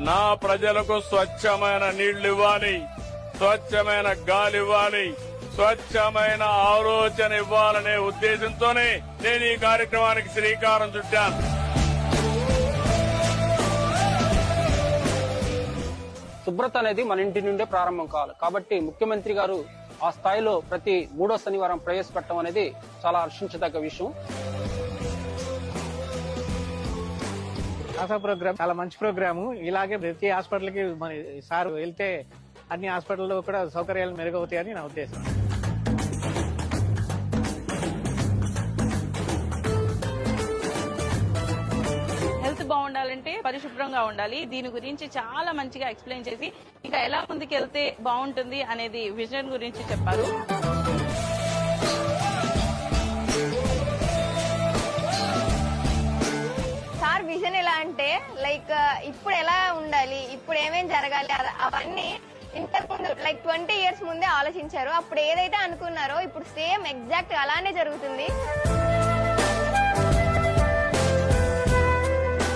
నా ప్రజలకు స్వచ్ఛమైన నీళ్లు ఇవ్వాలి, స్వచ్ఛమైన గాలి ఇవ్వాలి, స్వచ్ఛమైన ఆలోచన ఇవ్వాలనే ఉద్దేశంతోనే నేను ఈ కార్యక్రమానికి శ్రీకారం చుట్టాను. శుభ్రత అనేది మన ఇంటి నుండే ప్రారంభం కావాలి. కాబట్టి ముఖ్యమంత్రి గారు ఆ స్థాయిలో ప్రతి 3వ శనివారం ప్రవేశపెట్టడం అనేది చాలా హర్షించదగ్గ విషయం. ఆశా ప్రోగ్రామ్ చాలా మంచి ప్రోగ్రాము. ఇలాగే ప్రతి హాస్పిటల్ కి మన సార్ వెళ్తే అన్ని హాస్పిటల్లో కూడా సౌకర్యాలు మెరుగవుతాయని నా ఉద్దేశం. హెల్త్ బాగుండాలంటే పరిశుభ్రంగా ఉండాలి. దీని గురించి చాలా మంచిగా ఎక్స్ప్లెయిన్ చేసి ఇంకా ఎలా ముందుకు వెళ్తే బాగుంటుంది అనేది విజన్ గురించి చెప్పారు. సార్ విజన్ ఎలా అంటే లైక్ ఇప్పుడు ఎలా ఉండాలి, ఇప్పుడు ఏమేం జరగాలి అవన్నీ ఇంతకు ముందు లైక్ 20 years ముందే ఆలోచించారు. అప్పుడు ఏదైతే అనుకున్నారో ఇప్పుడు సేమ్ ఎగ్జాక్ట్ అలానే జరుగుతుంది.